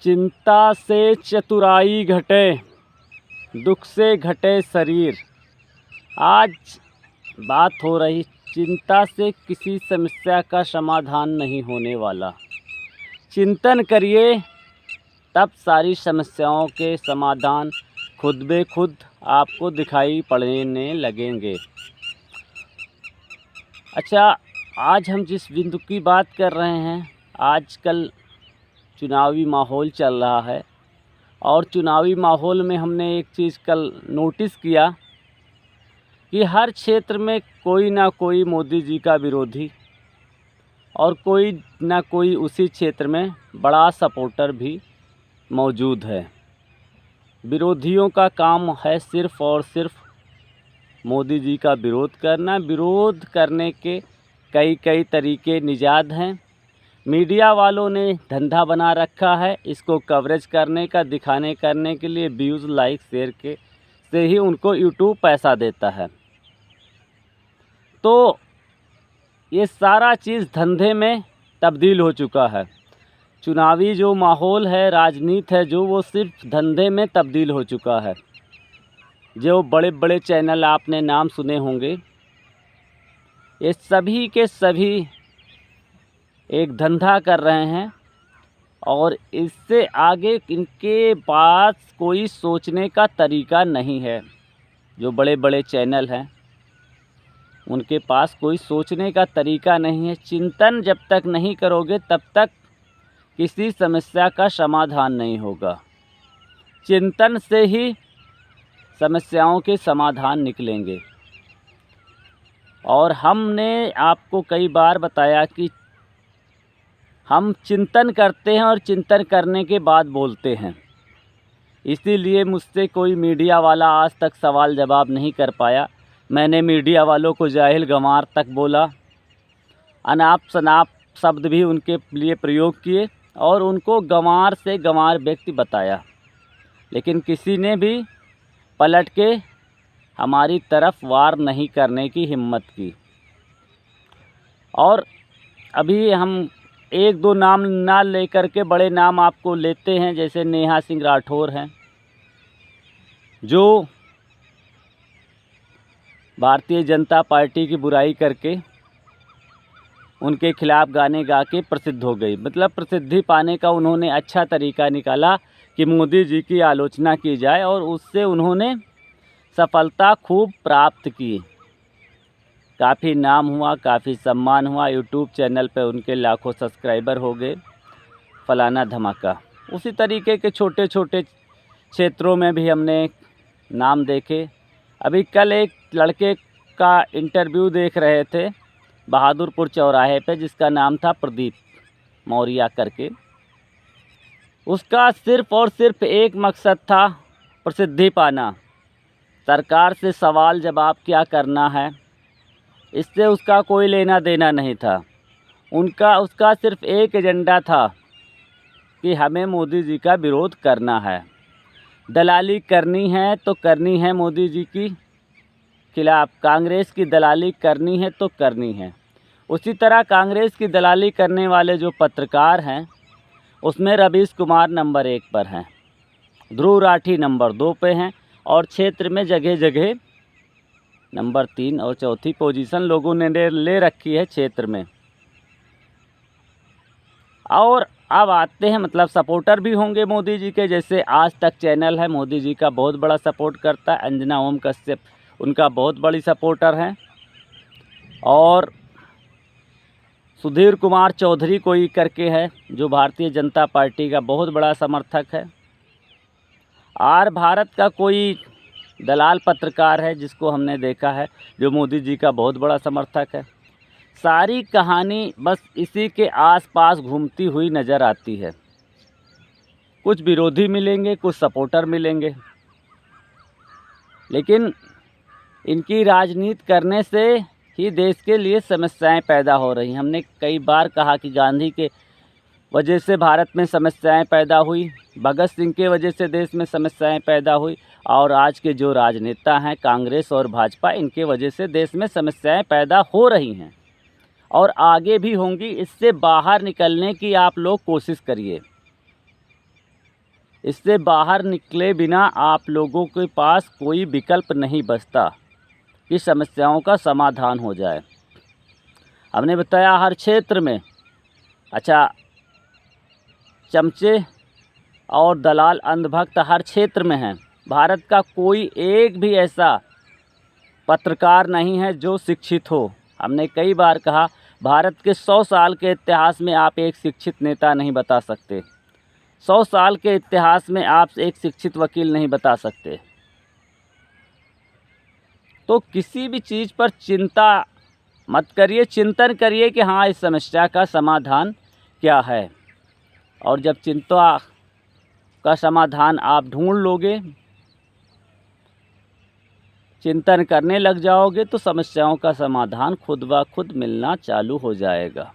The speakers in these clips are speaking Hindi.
चिंता से चतुराई घटे, दुख से घटे शरीर। आज बात हो रही, चिंता से किसी समस्या का समाधान नहीं होने वाला। चिंतन करिए, तब सारी समस्याओं के समाधान खुद ब खुद आपको दिखाई पड़ने लगेंगे। अच्छा, आज हम जिस बिंदु की बात कर रहे हैं, आजकल चुनावी माहौल चल रहा है और चुनावी माहौल में हमने एक चीज़ कल नोटिस किया कि हर क्षेत्र में कोई ना कोई मोदी जी का विरोधी और कोई ना कोई उसी क्षेत्र में बड़ा सपोर्टर भी मौजूद है। विरोधियों का काम है सिर्फ़ और सिर्फ मोदी जी का विरोध करना। विरोध करने के कई तरीके निजात हैं। मीडिया वालों ने धंधा बना रखा है इसको कवरेज करने का, दिखाने करने के लिए व्यूज़, लाइक, शेयर के से ही उनको यूट्यूब पैसा देता है। तो ये सारा चीज़ धंधे में तब्दील हो चुका है। चुनावी जो माहौल है, राजनीति है जो, वो सिर्फ धंधे में तब्दील हो चुका है। जो बड़े बड़े चैनल आपने नाम सुने होंगे, ये सभी के सभी एक धंधा कर रहे हैं और इससे आगे इनके पास कोई सोचने का तरीका नहीं है। जो बड़े बड़े चैनल हैं उनके पास कोई सोचने का तरीका नहीं है। चिंतन जब तक नहीं करोगे तब तक किसी समस्या का समाधान नहीं होगा। चिंतन से ही समस्याओं के समाधान निकलेंगे। और हमने आपको कई बार बताया कि हम चिंतन करते हैं और चिंतन करने के बाद बोलते हैं। इसीलिए मुझसे कोई मीडिया वाला आज तक सवाल जवाब नहीं कर पाया। मैंने मीडिया वालों को जाहिल गंवार तक बोला, अनाप शनाप शब्द भी उनके लिए प्रयोग किए और उनको गंवार से गंवार व्यक्ति बताया, लेकिन किसी ने भी पलट के हमारी तरफ वार नहीं करने की हिम्मत की। और अभी हम एक दो नाम ना लेकर के बड़े नाम आपको लेते हैं, जैसे नेहा सिंह राठौर हैं जो भारतीय जनता पार्टी की बुराई करके उनके खिलाफ गाने गा के प्रसिद्ध हो गई। मतलब प्रसिद्धि पाने का उन्होंने अच्छा तरीका निकाला कि मोदी जी की आलोचना की जाए और उससे उन्होंने सफलता खूब प्राप्त की। काफ़ी नाम हुआ, काफ़ी सम्मान हुआ। यूट्यूब चैनल पे उनके लाखों सब्सक्राइबर हो गए, फलाना धमाका। उसी तरीके के छोटे छोटे क्षेत्रों में भी हमने नाम देखे। अभी कल एक लड़के का इंटरव्यू देख रहे थे बहादुरपुर चौराहे पे, जिसका नाम था प्रदीप मौर्य करके। उसका सिर्फ़ और सिर्फ एक मकसद था, प्रसिद्धि पाना। सरकार से सवाल जवाब क्या करना है, इससे उसका कोई लेना देना नहीं था। उसका सिर्फ एक एजेंडा था कि हमें मोदी जी का विरोध करना है। दलाली करनी है तो करनी है मोदी जी की खिलाफ, कांग्रेस की दलाली करनी है तो करनी है। उसी तरह कांग्रेस की दलाली करने वाले जो पत्रकार हैं उसमें रवीश कुमार नंबर 1 पर हैं, ध्रुव राठी नंबर 2 पे हैं और क्षेत्र में जगह जगह नंबर 3 और चौथी पोजीशन लोगों ने ले रखी है क्षेत्र में। और अब आते हैं, मतलब सपोर्टर भी होंगे मोदी जी के, जैसे आज तक चैनल है मोदी जी का बहुत बड़ा सपोर्ट करता है। अंजना ओम कश्यप उनका बहुत बड़ी सपोर्टर हैं और सुधीर कुमार चौधरी कोई करके है जो भारतीय जनता पार्टी का बहुत बड़ा समर्थक है। आर भारत का कोई दलाल पत्रकार है जिसको हमने देखा है जो मोदी जी का बहुत बड़ा समर्थक है। सारी कहानी बस इसी के आसपास घूमती हुई नज़र आती है। कुछ विरोधी मिलेंगे, कुछ सपोर्टर मिलेंगे, लेकिन इनकी राजनीति करने से ही देश के लिए समस्याएं पैदा हो रही। हमने कई बार कहा कि गांधी के वजह से भारत में समस्याएं पैदा हुई, भगत सिंह के वजह से देश में समस्याएं पैदा हुई, और आज के जो राजनेता हैं कांग्रेस और भाजपा, इनके वजह से देश में समस्याएं पैदा हो रही हैं और आगे भी होंगी। इससे बाहर निकलने की आप लोग कोशिश करिए। इससे बाहर निकले बिना आप लोगों के पास कोई विकल्प नहीं बचता कि समस्याओं का समाधान हो जाए। हमने बताया हर क्षेत्र में अच्छा चमचे और दलाल अंधभक्त हर क्षेत्र में हैं। भारत का कोई एक भी ऐसा पत्रकार नहीं है जो शिक्षित हो। हमने कई बार कहा भारत के 100 साल के इतिहास में आप एक शिक्षित नेता नहीं बता सकते। 100 साल के इतिहास में आप एक शिक्षित वकील नहीं बता सकते। तो किसी भी चीज़ पर चिंता मत करिए, चिंतन करिए कि हाँ इस समस्या का समाधान क्या है। और जब चिंता का समाधान आप ढूंढ लोगे, चिंतन करने लग जाओगे, तो समस्याओं का समाधान खुद ब खुद मिलना चालू हो जाएगा।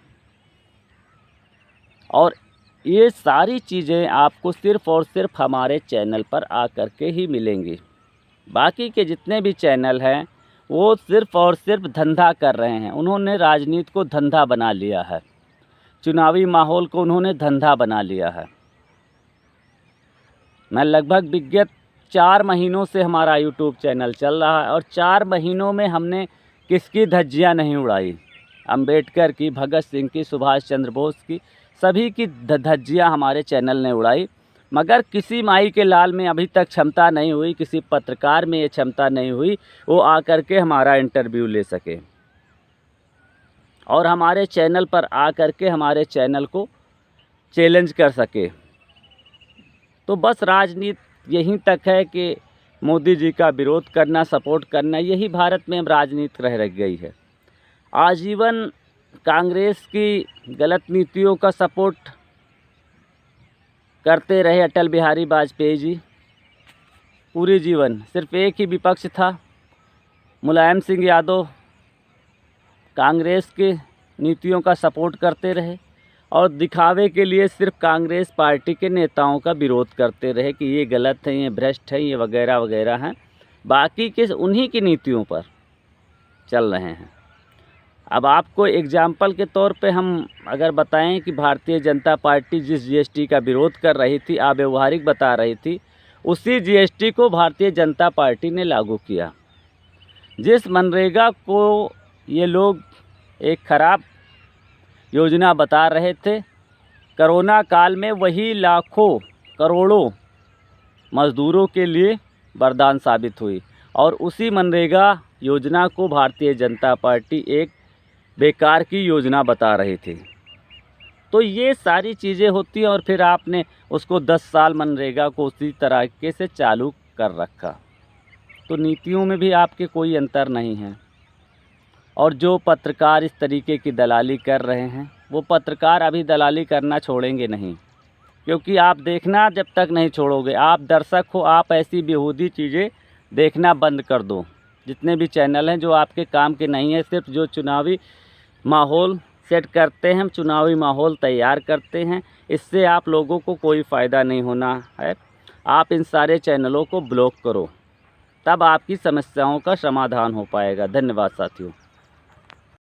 और ये सारी चीज़ें आपको सिर्फ़ और सिर्फ हमारे चैनल पर आकर के ही मिलेंगी। बाकी के जितने भी चैनल हैं वो सिर्फ़ और सिर्फ धंधा कर रहे हैं। उन्होंने राजनीति को धंधा बना लिया है, चुनावी माहौल को उन्होंने धंधा बना लिया है। मैं लगभग विगत 4 महीनों से हमारा यूट्यूब चैनल चल रहा है और 4 महीनों में हमने किसकी धज्जियां नहीं उड़ाई। अंबेडकर की, भगत सिंह की, सुभाष चंद्र बोस की, सभी की धज्जियां हमारे चैनल ने उड़ाई। मगर किसी माई के लाल में अभी तक क्षमता नहीं हुई, किसी पत्रकार में ये क्षमता नहीं हुई वो आकर के हमारा इंटरव्यू ले सके और हमारे चैनल पर आकर के हमारे चैनल को चैलेंज कर सके। तो बस राजनीति यहीं तक है कि मोदी जी का विरोध करना, सपोर्ट करना, यही भारत में राजनीति रह गई है। आजीवन कांग्रेस की गलत नीतियों का सपोर्ट करते रहे अटल बिहारी वाजपेयी जी। पूरे जीवन सिर्फ एक ही विपक्ष था, मुलायम सिंह यादव कांग्रेस के नीतियों का सपोर्ट करते रहे और दिखावे के लिए सिर्फ कांग्रेस पार्टी के नेताओं का विरोध करते रहे कि ये गलत है, ये भ्रष्ट है, ये वगैरह वगैरह हैं। बाकी के उन्हीं की नीतियों पर चल रहे हैं। अब आपको एग्जाम्पल के तौर पे हम अगर बताएं कि भारतीय जनता पार्टी जिस जीएसटी का विरोध कर रही थी, अव्यवहारिक बता रही थी, उसी जीएसटी को भारतीय जनता पार्टी ने लागू किया। जिस मनरेगा को ये लोग एक खराब योजना बता रहे थे, कोरोना काल में वही लाखों करोड़ों मज़दूरों के लिए वरदान साबित हुई और उसी मनरेगा योजना को भारतीय जनता पार्टी एक बेकार की योजना बता रही थी। तो ये सारी चीज़ें होती हैं और फिर आपने उसको 10 साल मनरेगा को उसी तरीके से चालू कर रखा। तो नीतियों में भी आपके कोई अंतर नहीं है। और जो पत्रकार इस तरीके की दलाली कर रहे हैं, वो पत्रकार अभी दलाली करना छोड़ेंगे नहीं, क्योंकि आप देखना जब तक नहीं छोड़ोगे, आप दर्शक हो, आप ऐसी बेहूदी चीज़ें देखना बंद कर दो। जितने भी चैनल हैं जो आपके काम के नहीं है, सिर्फ जो चुनावी माहौल सेट करते हैं, चुनावी माहौल तैयार करते हैं, इससे आप लोगों को कोई फ़ायदा नहीं होना है। आप इन सारे चैनलों को ब्लॉक करो, तब आपकी समस्याओं का समाधान हो पाएगा। धन्यवाद साथियों।